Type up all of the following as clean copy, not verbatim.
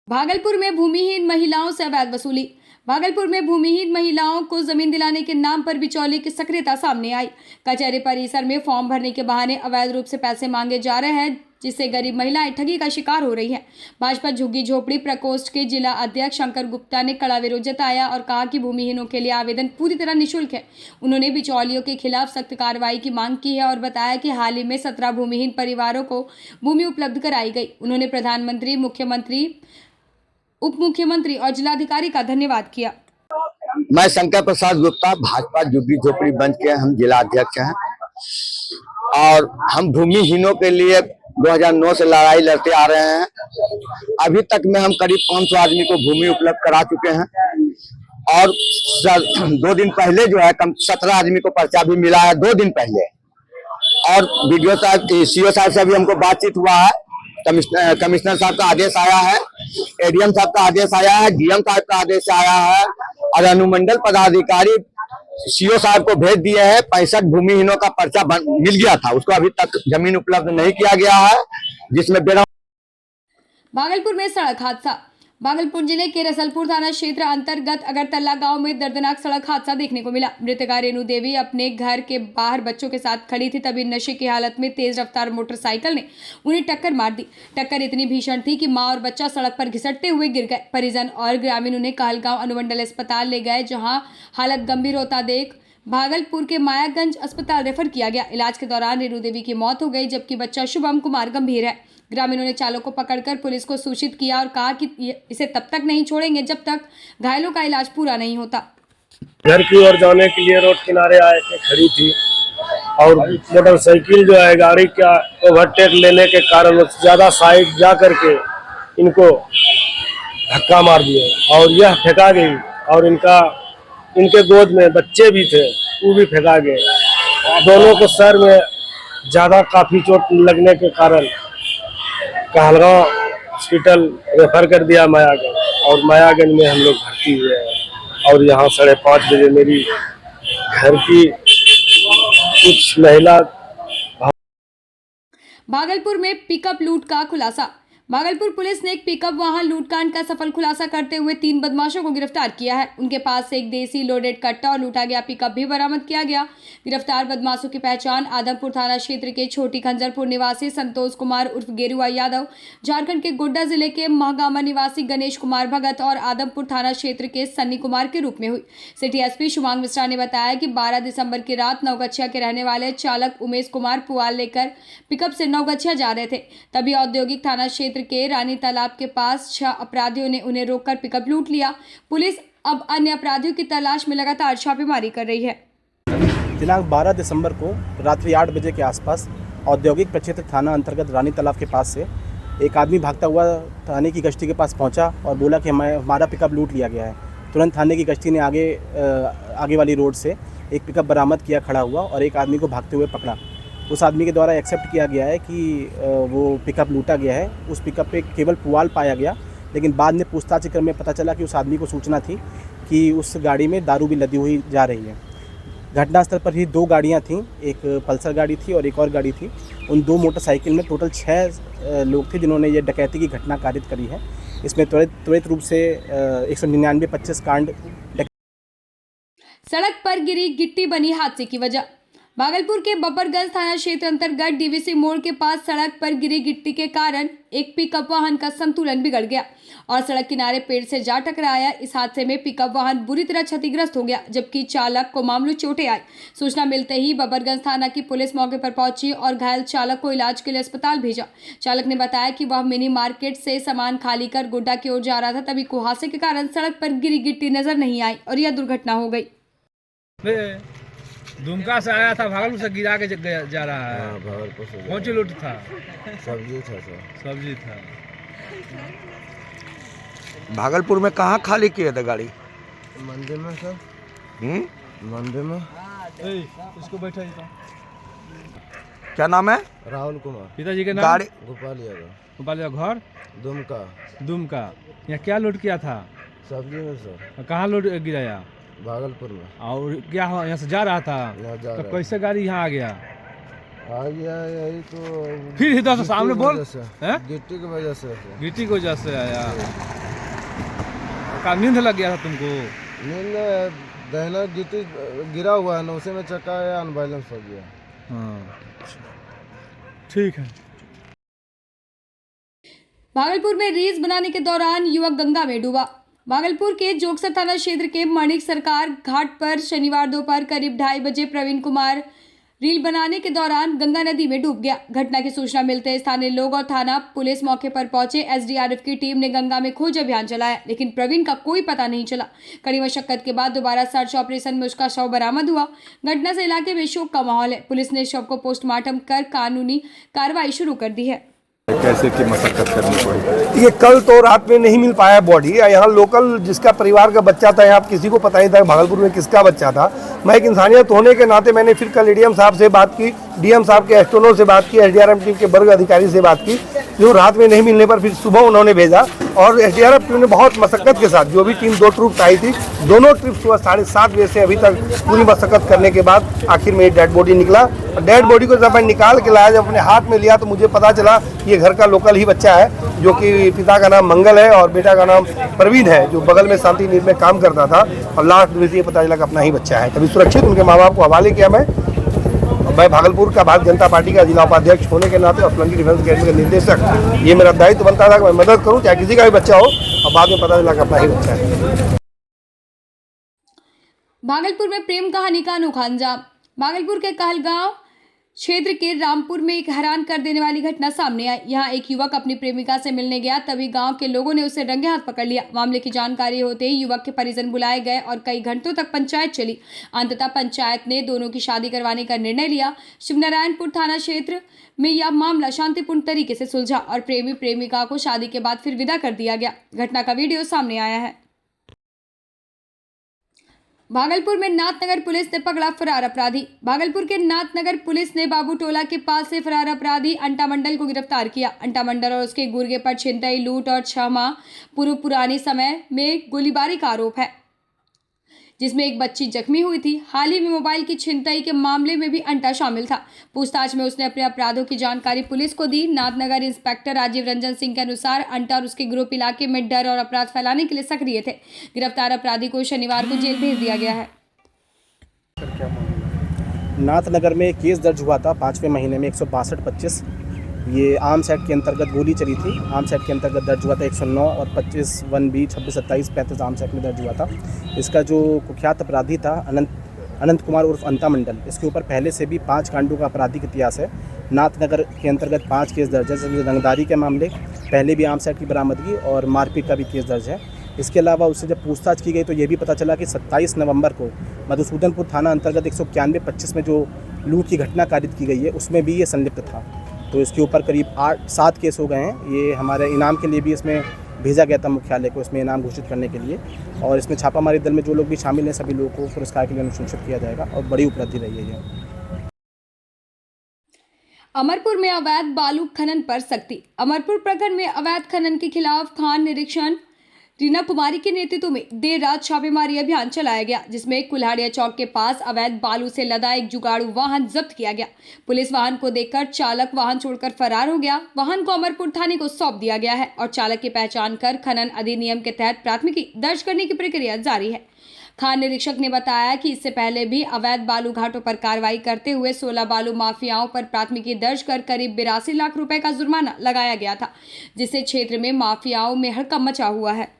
भागलपुर में भूमिहीन महिलाओं से अवैध वसूली। भागलपुर में भूमिहीन महिलाओं को जमीन दिलाने के नाम पर बिचौलिए की सक्रियता सामने आई। कचहरी परिसर में फॉर्म भरने के बहाने अवैध रूप से पैसे मांगे जा रहे हैं, जिससे गरीब महिलाएं ठगी का शिकार हो रही हैं। भाजपा झुग्गी झोपड़ी प्रकोष्ठ के जिला अध्यक्ष शंकर गुप्ता ने कड़ा विरोध जताया और कहा कि भूमिहीनों के लिए आवेदन पूरी तरह निःशुल्क है। उन्होंने बिचौलियों के खिलाफ सख्त कार्रवाई की मांग की है और बताया कि हाल ही में 17 भूमिहीन परिवारों को भूमि उपलब्ध कराई गई। उन्होंने प्रधानमंत्री, मुख्यमंत्री, उप मुख्यमंत्री और जिलाधिकारी का धन्यवाद किया। मैं शंकर प्रसाद गुप्ता, भाजपा झुग्गी झोपड़ी मंच के हम जिला अध्यक्ष हैं और हम भूमिहीनों के लिए 2009 से लड़ाई लड़ते आ रहे हैं। अभी तक में हम करीब 500 आदमी को भूमि उपलब्ध करा चुके हैं और 2 दिन पहले जो है 17 आदमी को पर्चा भी मिला है 2 दिन पहले। और वीडियो साहब, सीओ साहब से भी हमको बातचीत हुआ है। कमिश्नर साहब का आदेश आया है, एडीएम साहब का आदेश आया है, डीएम साहब का आदेश आया है और अनुमंडल पदाधिकारी सीओ साहब को भेज दिए हैं। 65 भूमिहीनों का पर्चा मिल गया था, उसको अभी तक जमीन उपलब्ध नहीं किया गया है, जिसमें भागलपुर में सड़क हादसा। भागलपुर जिले के रसलपुर थाना क्षेत्र अंतर्गत अगरतला गांव में दर्दनाक सड़क हादसा देखने को मिला। मृतका रेणु देवी अपने घर के बाहर बच्चों के साथ खड़ी थी, तभी नशे की हालत में तेज रफ्तार मोटरसाइकिल ने उन्हें टक्कर मार दी। टक्कर इतनी भीषण थी कि मां और बच्चा सड़क पर घिसटते हुए गिर गए। परिजन और ग्रामीण उन्हें कहलगांव अनुमंडल अस्पताल ले गए, जहाँ हालत गंभीर होता देख भागलपुर के मायागंज अस्पताल रेफर किया गया। इलाज के दौरान रेणु देवी की मौत हो गई, जबकि बच्चा शुभम कुमार गंभीर है। ग्रामीणों ने चालक को पकड़कर पुलिस को सूचित किया और कहा कि इसे तब तक नहीं छोड़ेंगे जब तक घायलों का इलाज पूरा नहीं होता। घर की ओर जाने के लिए रोड किनारे आए के खड़ी थी और मोटरसाइकिल जो है गाड़ी का ओवरटेक लेने के कारण ज्यादा साइड जा करके इनको धक्का मार दिया और यह फेंका गई और इनके गोद में बच्चे भी थे, वो भी फेंका गए। दोनों को सर में ज्यादा काफी चोट लगने के कारण कहलगांव हॉस्पिटल रेफर कर दिया मायागंज, और मायागंज में हम लोग भर्ती हुए हैं। और यहाँ 5:30 बजे मेरी घर की कुछ महिला। भागलपुर में पिकअप लूट का खुलासा। भागलपुर पुलिस ने एक पिकअप वाहन लूटकांड का सफल खुलासा करते हुए 3 बदमाशों को गिरफ्तार किया है। उनके पास से एक देसी लोडेड कट्टा और लूटा गया पिकअप भी बरामद किया गया। गिरफ्तार बदमाशों की पहचान आदमपुर थाना क्षेत्र के छोटी खंजरपुर निवासी संतोष कुमार उर्फ गेरुआ यादव, झारखंड के गोड्डा जिले के महगामा निवासी गणेश कुमार भगत और आदमपुर थाना क्षेत्र के सन्नी कुमार के रूप में हुई। सिटी एसपी शुभांग मिश्रा ने बताया कि 12 दिसंबर की रात नवगछिया के रहने वाले चालक उमेश कुमार पुआल लेकर पिकअप से नवगछिया जा रहे थे, तभी औद्योगिक थाना क्षेत्र के रानी तालाब के पास 6 अपराधियों ने उन्हें रोककर पिकअप लूट लिया। पुलिस अब अन्य अपराधियों की तलाश में लगातार छापेमारी कर रही है। दिनांक 12 दिसंबर को रात्रि 8 बजे के आसपास औद्योगिक प्रक्षेत्र थाना अंतर्गत रानी तालाब के पास से एक आदमी भागता हुआ थाने की गश्ती के पास पहुंचा और बोला कि हमारा पिकअप लूट लिया गया है। तुरंत थाने की गश्ती ने आगे वाली रोड से एक पिकअप बरामद किया खड़ा हुआ और एक आदमी को भागते हुए पकड़ा। उस आदमी के द्वारा एक्सेप्ट किया गया है कि वो पिकअप लूटा गया है। उस पिकअप पे केवल पुआल पाया गया, लेकिन बाद में पूछताछ क्रम में पता चला कि उस आदमी को सूचना थी कि उस गाड़ी में दारू भी लदी हुई जा रही है। घटनास्थल पर ही 2 गाड़ियां थीं, एक पल्सर गाड़ी थी और एक और गाड़ी थी। उन 2 मोटरसाइकिल में टोटल 6 लोग थे जिन्होंने ये डकैती की घटना कारित करी है। इसमें त्वरित रूप से 199-25 कांड। सड़क पर गिरी गिट्टी बनी हादसे की वजह। भागलपुर के बबरगंज थाना क्षेत्र अंतर्गत डीवीसी मोड़ के पास सड़क पर गिरी गिट्टी के कारण एक पिकअप वाहन का संतुलन बिगड़ गया और सड़क किनारे पेड़ से जा टकराया। इस हादसे में पिकअप वाहन बुरी तरह क्षतिग्रस्त हो गया, जबकि चालक को मामूली चोटें आई। सूचना मिलते ही बबरगंज थाना की पुलिस मौके पर पहुंची और घायल चालक को इलाज के लिए अस्पताल भेजा। चालक ने बताया कि वह मिनी मार्केट से सामान खाली कर गोड्डा की ओर जा रहा था, तभी कुहासे के कारण सड़क पर गिरी गिट्टी नजर नहीं आई और यह दुर्घटना हो गई। दुमका से आया था, भागलपुर से गिरा के जा रहा है। भागलपुर से कौन सी लूट था? सब्जी था सर। सब्जी था। भागलपुर में कहाँ खाली किए थे गाड़ी? मंदिर में सर। मंदिर में। इसको बैठा था। क्या नाम है? राहुल कुमार। पिताजी के नाम? गाड़ी गोपालिया। घर? दुमका। यहाँ क्या लूट किया था? सब्जी में सर। कहाँ लूट गिराया? भागलपुर में। और क्या यहाँ से जा रहा था? तो कैसे गाड़ी यहाँ आ गया? आ गया यही तो फिर इधर से सामने बोल। गिट्टी की वजह से। हैं? गिट्टी की वजह से गिट्टी की वजह से आया। का नींद लग गया था तुमको? नींद दहना गिट्टी गिरा हुआ है ना, उसी में चक्का है, अनबैलेंस हो गया। हाँ ठीक है। भागलपुर में रील्स बनाने के दौरान युवक गंगा में डूबा। भागलपुर के जोगसर थाना क्षेत्र के माणिक सरकार घाट पर शनिवार दोपहर करीब 2:30 बजे प्रवीण कुमार रील बनाने के दौरान गंगा नदी में डूब गया। घटना की सूचना मिलते ही स्थानीय लोग और थाना पुलिस मौके पर पहुंचे। एसडीआरएफ की टीम ने गंगा में खोज अभियान चलाया, लेकिन प्रवीण का कोई पता नहीं चला। कड़ी मशक्कत के बाद दोबारा सर्च ऑपरेशन में उसका शव बरामद हुआ। घटना से इलाके में शोक का माहौल है। पुलिस ने शव को पोस्टमार्टम कर कानूनी कार्रवाई शुरू कर दी है। कैसे की मशक्कत करनी पड़ी? ये कल तो रात में नहीं मिल पाया बॉडी। यहाँ लोकल जिसका परिवार का बच्चा था, यहाँ किसी को पता नहीं था भागलपुर में किसका बच्चा था। मैं एक इंसानियत होने के नाते मैंने फिर कल एडीएम साहब से बात की, डीएम साहब के एस्ट्रोनॉट से बात की, एसडीआरएफ टीम के वर्ग अधिकारी से बात की। जो रात में नहीं मिलने पर फिर सुबह उन्होंने भेजा और एसडीआरएफ टीम ने बहुत मशक्कत के साथ, जो भी टीम 2 ट्रिप आई थी, दोनों ट्रिप सुबह 7:30 बजे से अभी तक पूरी मशक्कत करने के बाद आखिर में डेड बॉडी निकला। डेड बॉडी को जब मैं निकाल के लाया, जब अपने हाथ में लिया तो मुझे पता चला ये घर का लोकल ही बच्चा है, जो कि पिता का नाम मंगल है और बेटा का नाम प्रवीण है, जो बगल में शांति नीर में काम करता था। और लास्ट में ये पता चला कि अपना ही बच्चा है। तभी सुरक्षित उनके माँ बाप को हवाले किया। मैं भागलपुर का भारतीय जनता पार्टी का जिला उपाध्यक्ष होने के नाते और फ्लंकी डिफेंस अकेडमी का निदेशक, ये मेरा दायित्व बनता था कि मैं मदद करूं, चाहे किसी का भी बच्चा हो, और बाद में पता चला कि अपना ही बच्चा है। भागलपुर में प्रेम कहानी का अनोखा अंजाम। भागलपुर के कहलगांव क्षेत्र के रामपुर में एक हैरान कर देने वाली घटना सामने आई। यहाँ एक युवक अपनी प्रेमिका से मिलने गया, तभी गांव के लोगों ने उसे रंगे हाथ पकड़ लिया। मामले की जानकारी होते ही युवक के परिजन बुलाए गए और कई घंटों तक पंचायत चली। अंततः पंचायत ने दोनों की शादी करवाने का निर्णय लिया। शिवनारायणपुर थाना क्षेत्र में यह मामला शांतिपूर्ण तरीके से सुलझा और प्रेमी प्रेमिका को शादी के बाद फिर विदा कर दिया गया। घटना का वीडियो सामने आया है। भागलपुर में नाथनगर पुलिस ने पकड़ा फरार अपराधी। भागलपुर के नाथनगर पुलिस ने बाबू टोला के पास से फरार अपराधी अंटा मंडल को गिरफ्तार किया। अंटा मंडल और उसके गुर्गे पर छिनतई, लूट और 6 माह पूर्व पुरानी समय में गोलीबारी का आरोप है, जिसमें एक बच्ची जख्मी हुई थी। हाल ही में मोबाइल की छिनतई के मामले में भी अंटा शामिल था। पूछताछ में उसने अपने अपराधों की जानकारी पुलिस को दी। नाथनगर इंस्पेक्टर राजीव रंजन सिंह के अनुसार अंटा और उसके ग्रुप इलाके में डर और अपराध फैलाने के लिए सक्रिय थे। गिरफ्तार अपराधी को शनिवार को जेल भेज दिया गया है। नाथनगर में केस दर्ज हुआ था 5वें महीने में 162-25। ये आर्म्स एक्ट के अंतर्गत गोली चली थी। आर्म्स एक्ट के अंतर्गत दर्ज हुआ था 109 और 25(1)(b) 26-27-35 आर्म्स एक्ट में दर्ज हुआ था। इसका जो कुख्यात अपराधी था अनंत कुमार उर्फ अंता मंडल, इसके ऊपर पहले से भी 5 कांडों का आपराधिक इतिहास है। नाथनगर के अंतर्गत 5 केस दर्ज है, जिसमें रंगदारी के मामले, पहले भी आर्म्स एक्ट की बरामदगी और मारपीट का भी केस दर्ज है। इसके अलावा उससे जब पूछताछ की गई तो ये भी पता चला कि 27 नवंबर को मधुसूदनपुर थाना अंतर्गत 191-25 में जो लूट की घटना कारित की गई है, उसमें भी ये संलिप्त था। तो इसके ऊपर करीब 8-7 केस हो गए हैं। ये हमारे इनाम के लिए भी इसमें भेजा गया था मुख्यालय को, इसमें इनाम घोषित करने के लिए। और इसमें छापामारी दल में जो लोग भी शामिल हैं, सभी लोगों को पुरस्कार के लिए अनुशंसित किया जाएगा और बड़ी उपलब्धि रही है ये। अमरपुर में अवैध बालू खनन पर सख्ती। अमरपुर प्रखंड में अवैध खनन के खिलाफ खान निरीक्षण रीना कुमारी के नेतृत्व में देर रात छापेमारी अभियान चलाया गया, जिसमें कुल्हाड़िया चौक के पास अवैध बालू से लदा एक जुगाड़ू वाहन जब्त किया गया। पुलिस वाहन को देखकर चालक वाहन छोड़कर फरार हो गया। वाहन को अमरपुर थाने को सौंप दिया गया है और चालक की पहचान कर खनन अधिनियम के तहत प्राथमिकी दर्ज करने की प्रक्रिया जारी है। खान निरीक्षक ने बताया कि इससे पहले भी अवैध बालू घाटों पर कार्रवाई करते हुए 16 बालू माफियाओं पर प्राथमिकी दर्ज कर करीब 82 लाख रुपए का जुर्माना लगाया गया था, जिससे क्षेत्र में माफियाओं में हड़कंप मचा हुआ है।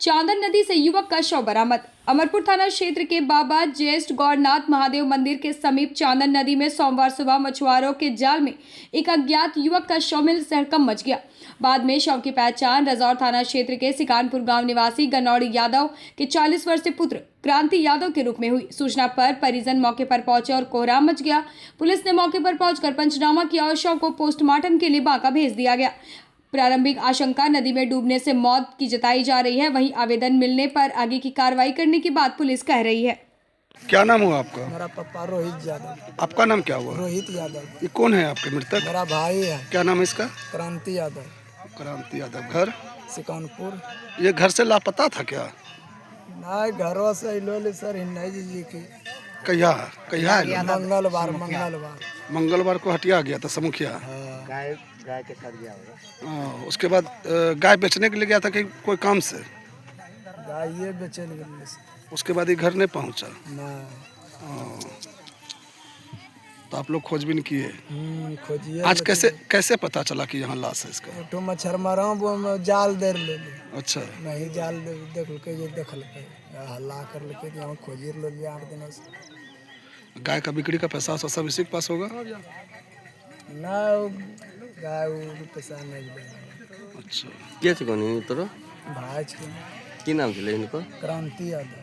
चांदन नदी से युवक का शव बरामद। अमरपुर थाना क्षेत्र के बाबा ज्येष्ठ गौरनाथ महादेव मंदिर के समीप चांदन नदी में सोमवार सुबह मछुआरों के जाल में एक अज्ञात युवक का शव मिलने से हड़कंप मच गया। बाद में शव की पहचान रजौर थाना क्षेत्र के सिकानपुर गांव निवासी गनौड़ी यादव के 40 वर्षीय पुत्र क्रांति यादव के रूप में हुई। सूचना पर परिजन मौके पर पहुंचे और कोहराम मच गया। पुलिस ने मौके पर पहुंचकर पंचनामा किया और शव को पोस्टमार्टम के लिए बांका भेज दिया गया। प्रारंभिक आशंका नदी में डूबने से मौत की जताई जा रही है, वहीं आवेदन मिलने पर आगे की कार्रवाई करने की बात पुलिस कह रही है। क्या नाम हुआ आपका? मेरा पापा रोहित यादव। आपका नाम क्या हुआ? रोहित यादव। ये कौन है आपके मृतक? मेरा भाई है। क्या नाम है इसका? क्रांति यादव। क्रांति यादव। घर? सिकानपुर। ये घर से लापता था क्या? नहीं, घरों से लो सर हिन्नई जी की कहिया कहिया आए? मंगलवार मंगलवार को हटिया गया था समुखिया। उसके बाद गाय बेचने के लिए गया था कि कोई काम से? गाय ये बेचल गेल उसके बाद ये घर नहीं पहुंचा। ना तो आप लोग खोजबीन किए। खोजिए आज कैसे पता चला कि यहाँ लाश है इसका? तो मच्छर मारा वो जाल देर ले अच्छा, नहीं जाल देखलके जे देखलके हल्ला करलके कि हम खोजिए लो 8 दिन से। गाय का बिक्री का पैसा सब इसी के पास होगा ना गाय वो पैसा नहीं दे। अच्छा, के छै कोनी तोरो भाई की नाम छलै इनको? क्रांति यादव।